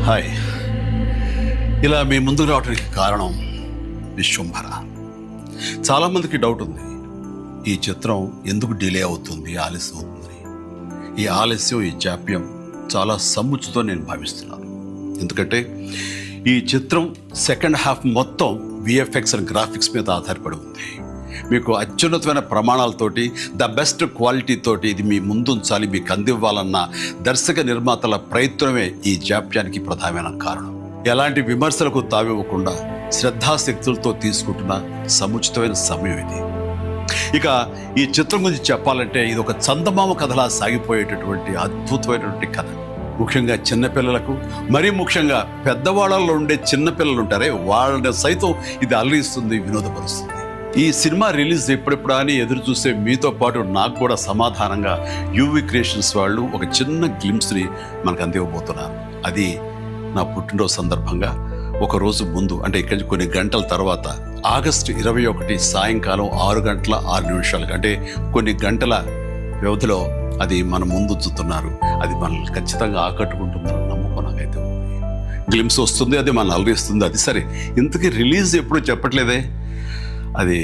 Hi. ఇలా మీ ముందుకు రావడానికి కారణం విశ్వంభర. చాలామందికి డౌట్ ఉంది, ఈ చిత్రం ఎందుకు డిలే అవుతుంది, ఆలస్యం అవుతుంది. ఈ ఆలస్యం, ఈ జాప్యం చాలా సముచితం నేను భావిస్తున్నాను. ఎందుకంటే ఈ చిత్రం సెకండ్ హాఫ్ మొత్తం విఎఫ్ఎక్స్ అండ్ గ్రాఫిక్స్ మీద ఆధారపడి ఉంది. మీకు అత్యున్నతమైన ప్రమాణాలతోటి, ద బెస్ట్ క్వాలిటీతోటి ఇది మీ ముందుంచాలి, మీకు అందివ్వాలన్న దర్శక నిర్మాతల ప్రయత్నమే ఈ జాప్యానికి ప్రధానమైన కారణం. ఎలాంటి విమర్శలకు తావివ్వకుండా శ్రద్ధాశక్తులతో తీసుకుంటున్న సముచితమైన సమయం ఇది. ఇక ఈ చిత్రం గురించి చెప్పాలంటే ఇది ఒక చందమామ కథలా సాగిపోయేటటువంటి అద్భుతమైనటువంటి కథ. ముఖ్యంగా చిన్నపిల్లలకు, మరీ ముఖ్యంగా పెద్దవాళ్ళలో ఉండే చిన్నపిల్లలు ఉంటారే, వాళ్ళని సైతం ఇది అల్లరిస్తుంది, వినోదపరుస్తుంది. ఈ సినిమా రిలీజ్ ఎప్పుడెప్పుడా అని ఎదురు చూసే మీతో పాటు నాకు కూడా సమాధానంగా యూవి క్రియేషన్స్ వాళ్ళు ఒక చిన్న గ్లిమ్స్ని మనకు అందివ్వబోతున్నారు. అది నా పుట్టినరోజు సందర్భంగా ఒక రోజు ముందు, అంటే ఇక్కడి నుంచి కొన్ని గంటల తర్వాత, ఆగస్టు 21 సాయంకాలం 6:06 అంటే కొన్ని గంటల వ్యవధిలో అది మన ముందు చూస్తున్నారు. అది మనల్ని ఖచ్చితంగా ఆకట్టుకుంటుందని నమ్మకం నాకైతే ఉంది. గ్లిమ్స్ వస్తుంది, అది మనల్ని అలరిస్తుంది. అది సరే, ఇంతకీ రిలీజ్ ఎప్పుడు చెప్పట్లేదే, అది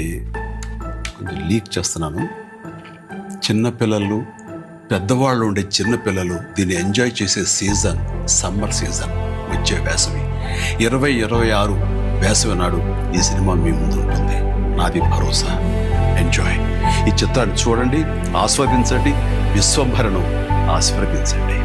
కొంచెం లీక్ చేస్తున్నాను. చిన్నపిల్లలు, పెద్దవాళ్ళు ఉండే చిన్నపిల్లలు దీన్ని ఎంజాయ్ చేసే సీజన్ సమ్మర్ సీజన్, వచ్చే వేసవి 2026 వేసవి నాడు ఈ సినిమా మీ ముందు ఉంటుంది. నాది భరోసా. ఎంజాయ్. ఈ చిత్రాన్ని చూడండి, ఆస్వాదించండి, విశ్వంభరను ఆస్వాదించండి.